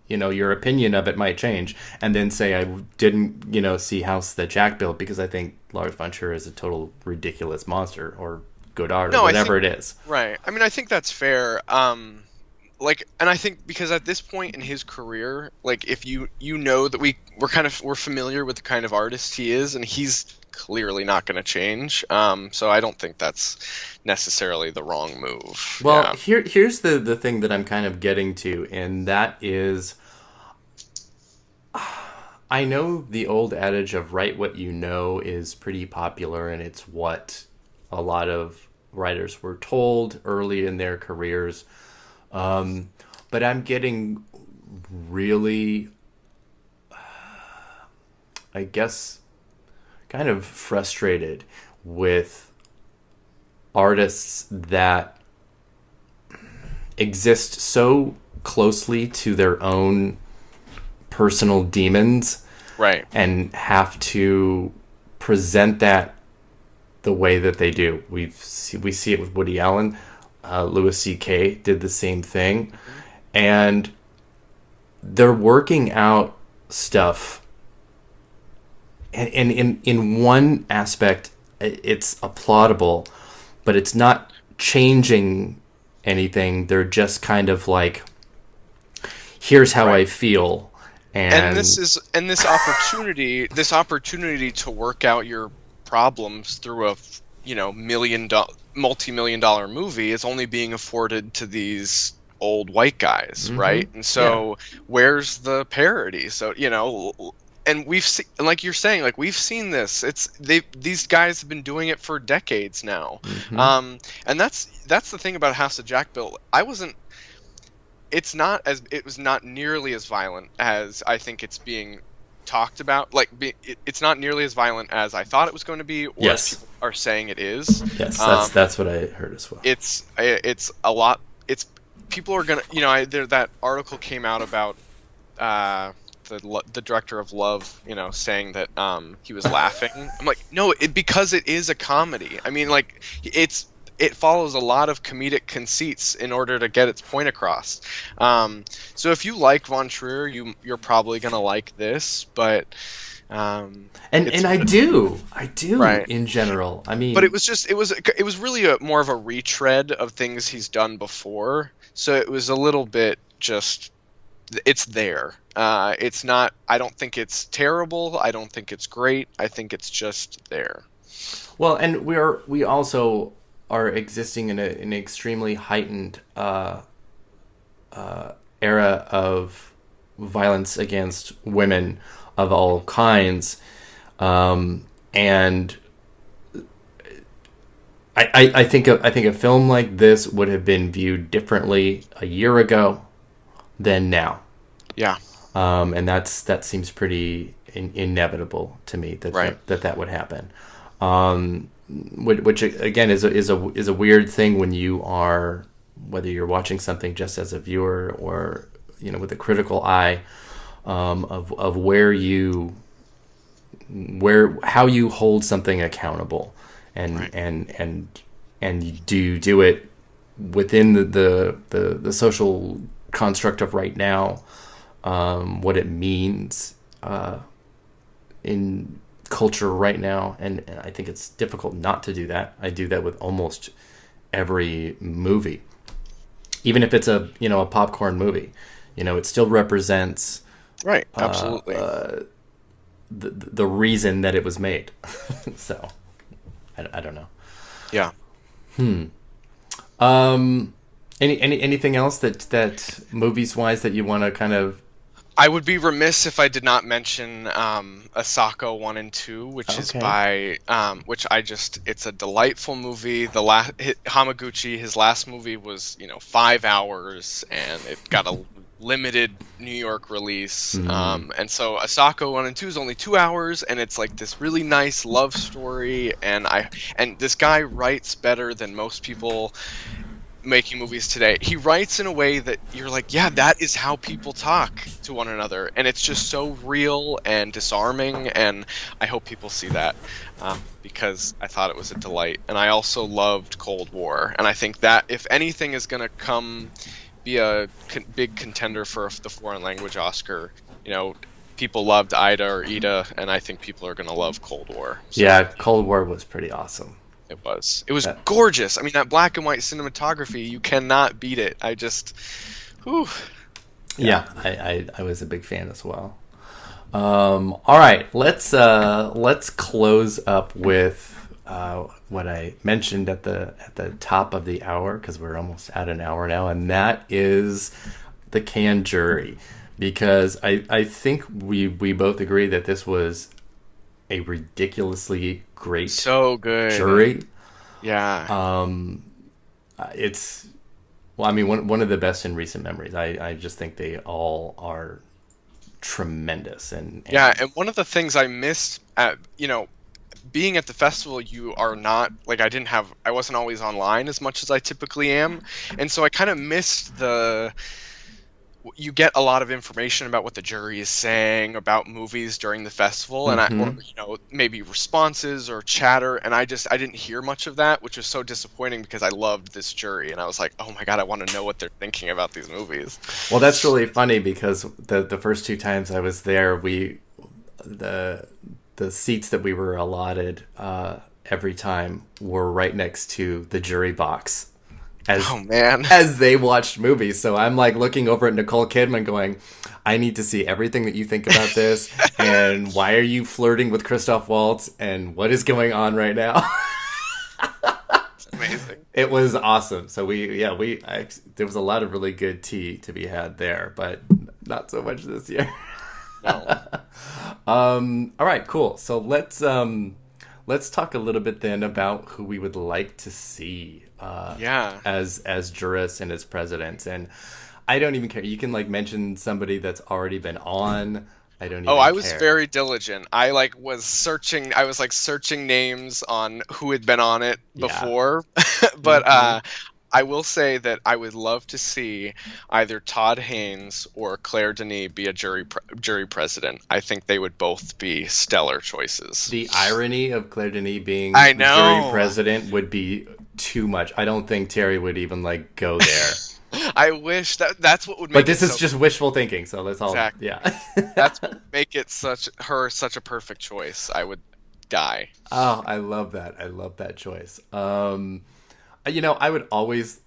your opinion of it might change. And then say I didn't, see House That Jack Built because I think Lars von Trier is a total ridiculous monster, or Godard, or whatever it is. Right. I mean, I think that's fair. And I think because at this point in his career, like, if you know that we're familiar with the kind of artist he is, and he's clearly not going to change. So I don't think that's necessarily the wrong move. Well, here's the thing that I'm kind of getting to, and that is, I know the old adage of write what you know is pretty popular, and it's what a lot of writers were told early in their careers. but I'm getting really, I guess, kind of frustrated with artists that exist so closely to their own personal demons, Right. and have to present that the way that they do. We see it with Woody Allen. Louis C.K. did the same thing, and they're working out stuff. And in one aspect, it's applaudable, but it's not changing anything. They're just kind of like, here's how I feel. And this opportunity to work out your problems through a multi-million-dollar movie is only being afforded to these old white guys, right? And so where's the parody? So and we've seen, like you're saying, like we've seen this. These guys have been doing it for decades now. And that's the thing about House of Jack Bill. It was not nearly as violent as I think it's being talked about. Like it's not nearly as violent as I thought it was going to be, or as people are saying it is. Yes, that's what I heard as well. It's a lot. It's people are gonna, that article came out about the director of Love, saying that he was laughing. I'm like, no, because it is a comedy. I mean, like it follows a lot of comedic conceits in order to get its point across. So if you like Von Trier, you're probably gonna like this, but and I do right. In general. I mean, but it was really more of a retread of things he's done before. So it was a little bit just, it's there. It's not. I don't think it's terrible. I don't think it's great. I think it's just there. Well, and we also are existing in an extremely heightened era of violence against women of all kinds, and I think a film like this would have been viewed differently a year ago than now. Yeah. And that seems pretty inevitable to me that would happen. Which again is a weird thing when you are, whether you're watching something just as a viewer or with a critical eye, of how you hold something accountable, and do you do it within the social construct of right now, what it means in culture right now, and I think it's difficult not to do that. I do that with almost every movie, even if it's a popcorn movie. It still represents absolutely the reason that it was made. So I don't know. Yeah. Anything else that movies wise that you want to kind of? I would be remiss if I did not mention Asako 1 and 2, which is by it's a delightful movie. Hamaguchi, his last movie was 5 hours, and it got a limited New York release. And so Asako 1 and 2 is only 2 hours, and it's like this really nice love story, and this guy writes better than most people making movies today. He writes in a way that you're like, yeah, that is how people talk to one another, and it's just so real and disarming, and I hope people see that, because I thought it was a delight. And I also loved Cold War, and I think that if anything is going to be a big contender for the foreign language Oscar, people loved Ida, and I think people are going to love Cold War. So. Yeah, Cold War was pretty awesome. It was gorgeous. I mean, that black and white cinematography, you cannot beat it. I just, whew. Yeah, I was a big fan as well. All right, let's close up with what I mentioned at the top of the hour, because we're almost at an hour now, and that is the Cannes jury, because I think we both agree that this was a ridiculously great, so good jury. Yeah. It's Well, I mean, one of the best in recent memories. I just think they all are tremendous. And Yeah, and one of the things I missed at, being at the festival, you are not, like, I wasn't always online as much as I typically am. And so I kind of missed you get a lot of information about what the jury is saying about movies during the festival, and or maybe responses or chatter, and I didn't hear much of that, which was so disappointing because I loved this jury, and I was like, oh my god, I want to know what they're thinking about these movies. Well, that's really funny because the first 2 times I was there, the seats that we were allotted every time were right next to the jury box. As they watched movies. So I'm like looking over at Nicole Kidman going, I need to see everything that you think about this, and why are you flirting with Christoph Waltz, and what is going on right now? It's amazing. It was awesome. So there was a lot of really good tea to be had there, but not so much this year. No. All right, cool. So let's talk a little bit then about who we would like to see as jurists and as presidents. And I don't even care. You can mention somebody that's already been on. I don't even care. I was very diligent. I was searching names on who had been on it before. But I will say that I would love to see either Todd Haynes or Claire Denis be a jury president. I think they would both be stellar choices. The irony of Claire Denis being jury president would be too much. I don't think Terry would even go there. I wish that's what would make. But this is just wishful thinking, so let's all That's what would make it such a perfect choice. I would die. Oh, I love that. I love that choice. I always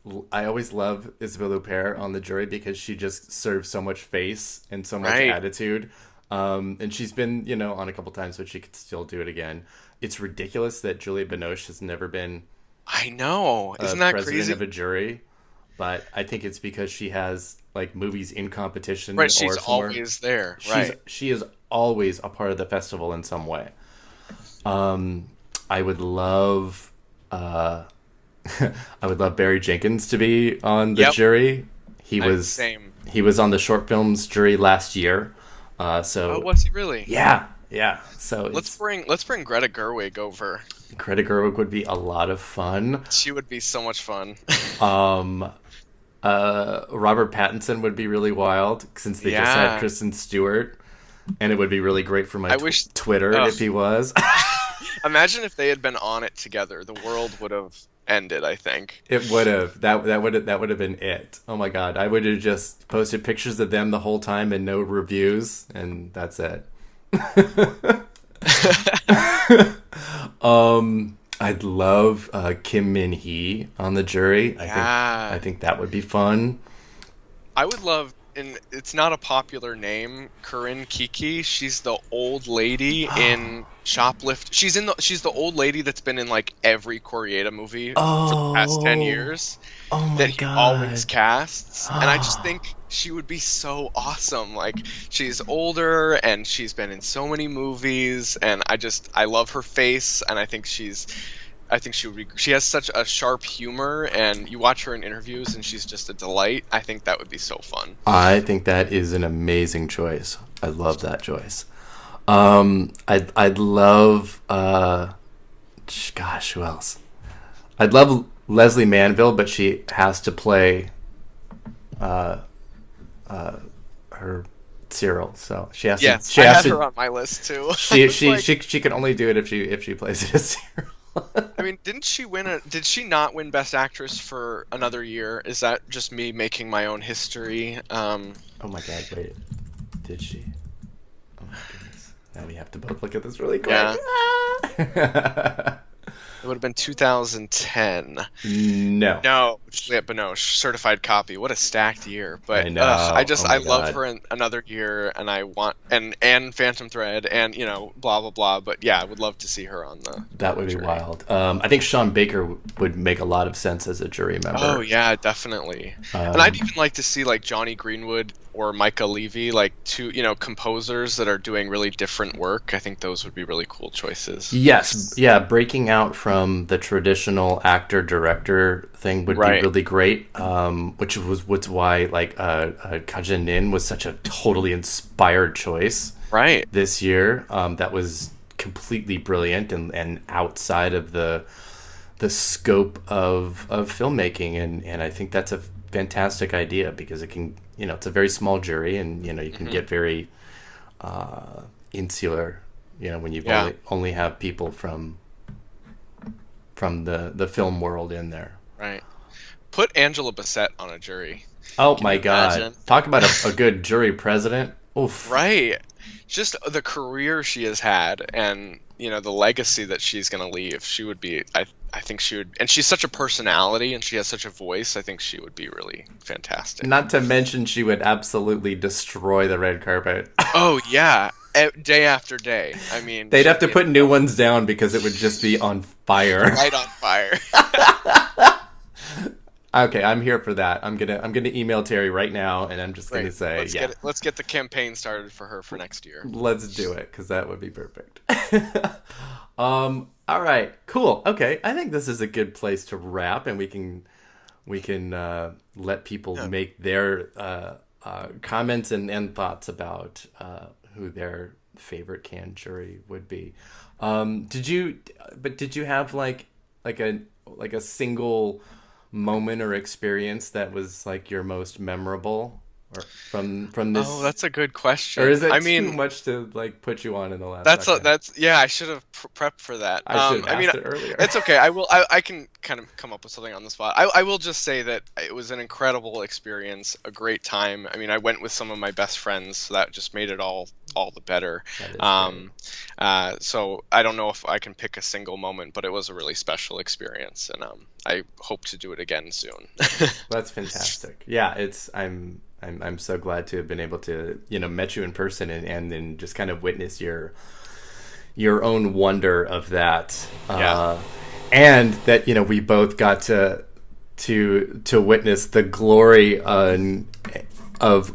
love Isabelle Huppert on the jury because she just serves so much face and so much attitude. And she's been, on a couple times, but she could still do it again. It's ridiculous that Juliette Binoche has never been. I know. Isn't that president crazy? Of a jury, but I think it's because she has movies in competition. Right, she's always there. She is always a part of the festival in some way. I would love. I would love Barry Jenkins to be on the jury. He was on the short films jury last year. Was he really? Yeah. So let's bring Greta Gerwig over. Greta Gerwig would be a lot of fun. She would be so much fun. Robert Pattinson would be really wild since they just had Kristen Stewart, and it would be really great for my Twitter if he was. Imagine if they had been on it together. The world would have ended, I think. It would have. That would have been it. Oh my god, I would have just posted pictures of them the whole time and no reviews, and that's it. I'd love Kim Min-hee on the jury. I think that would be fun. I would love, and it's not a popular name, Corinne Kiki. She's the old lady in Shoplift. She's the old lady that's been in every Corrieda movie for the past 10 years. Oh my that he god. always casts. And I just think she would be so awesome. She's older and she's been in so many movies, and I love her face, and I think she would be. She has such a sharp humor, and you watch her in interviews, and she's just a delight. I think that would be so fun. I think that is an amazing choice. I love that choice. I'd love. Gosh, who else? I'd love Leslie Manville, but she has to play. Her Cyril, so she has to. She I has had to, her on my list too. She can only do it if she plays it as Cyril. I mean, did she not win Best Actress for another year? Is that just me making my own history? Oh my god, wait. Did she? Oh my goodness. Now we have to both look at this really quick. Yeah. It would have been 2010. No, Juliette Binoche, certified copy. What a stacked year! But I know. I love her in another year, and I want and Phantom Thread, and blah blah blah. But yeah, I would love to see her on the. That would jury. be wild. I think Sean Baker would make a lot of sense as a jury member. Oh yeah, definitely. And I'd even like to see Johnny Greenwood or Micah Levy, two composers that are doing really different work. I think those would be really cool choices. Yes, yeah, breaking out from from the traditional actor-director thing would be really great, which was why Kajin Nin was such a totally inspired choice this year. That was completely brilliant and outside of the scope of filmmaking, and I think that's a fantastic idea because it can, it's a very small jury, and you can get very insular, when you only have people from the film world in there. Right. Put Angela Bassett on a jury. Oh my God! Talk about a good jury president. Oof. Right. Just the career she has had, and the legacy that she's going to leave. She would be. I think she would, and she's such a personality, and she has such a voice. I think she would be really fantastic. Not to mention, she would absolutely destroy the red carpet. Oh yeah, day after day. I mean, they'd have to put new ones down because it would just be on fire. Right on fire. Okay, I'm here for that. I'm gonna email Terry right now, and I'm just gonna say, let's get the campaign started for her for next year. Let's do it, because that would be perfect. All right, cool. Okay, I think this is a good place to wrap, and we can let people make their comments and thoughts about who their favorite Cannes jury would be. Did you have like a single moment or experience that was like your most memorable, or from this? Oh, that's a good question. Or is it too much to like put you on in the last? I should have prepped for that. I should have asked it earlier. It's okay. I can kind of come up with something on the spot. I will just say that it was an incredible experience, a great time. I mean, I went with some of my best friends, so that just made it all the better. So I don't know if I can pick a single moment, but it was a really special experience, and I hope to do it again soon. That's fantastic. Yeah, I'm so glad to have been able to met you in person and then just kind of witness your own wonder of that. And that we both got to witness the glory of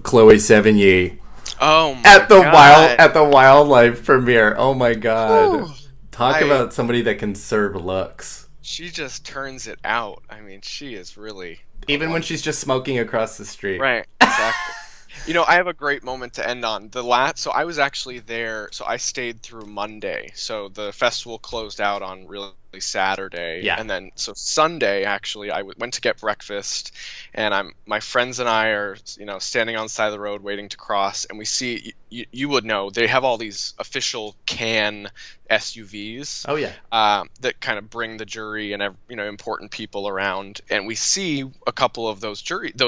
Chloe Sevigny. Oh my God. At the wildlife premiere. Oh my God. Ooh, Talk about somebody that can serve looks. She just turns it out. I mean, she is really... Even when she's just smoking across the street. Right, exactly. I have a great moment to end on. So I was actually there, so I stayed through Monday. So the festival closed out on really Saturday. Yeah. And then, so Sunday, actually, I went to get breakfast, and my friends and I are, standing on the side of the road waiting to cross, and we see, you would know, they have all these official Cannes SUVs. Oh, yeah. That kind of bring the jury and, important people around. And we see a couple of those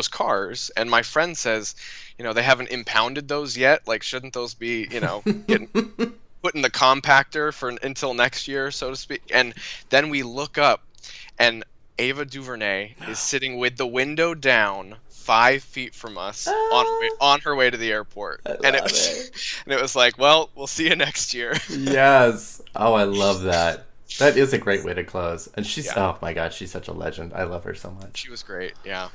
cars, and my friend says, they haven't impounded those yet. Like, shouldn't those be, getting put in the compactor until next year, so to speak? And then we look up, and Ava DuVernay is sitting with the window down 5 feet from us on her way to the airport. And it was like, well, we'll see you next year. Yes. Oh, I love that. That is a great way to close. And oh my God, she's such a legend. I love her so much. She was great. Yeah.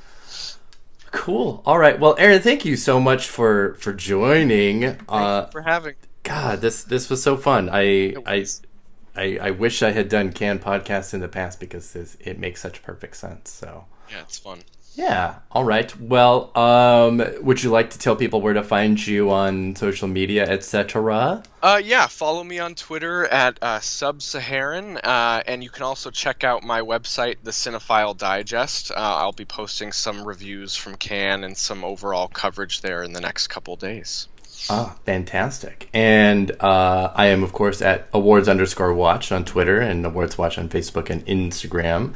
Cool. All right. Well, Aaron, thank you so much for joining. Thank you for having. God, this was so fun. I wish I had done Cannes podcasts in the past because it makes such perfect sense. So yeah, it's fun. Yeah. All right. Well, would you like to tell people where to find you on social media, etc.? Yeah, follow me on Twitter at Subsaharan, and you can also check out my website, The Cinephile Digest. I'll be posting some reviews from Cannes and some overall coverage there in the next couple days. Ah, fantastic. And I am, of course, at awards_watch on Twitter and Awards Watch on Facebook and Instagram.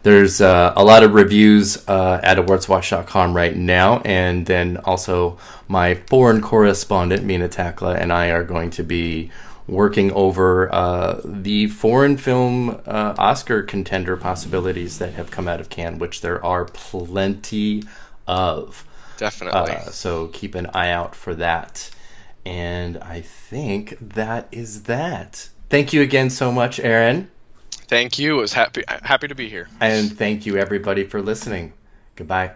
There's a lot of reviews at awardswatch.com right now. And then also my foreign correspondent, Mina Takla, and I are going to be working over the foreign film Oscar contender possibilities that have come out of Cannes, which there are plenty of. Definitely. So keep an eye out for that. And I think that is that. Thank you again so much, Aaron. Thank you. I was happy to be here. And thank you, everybody, for listening. Goodbye.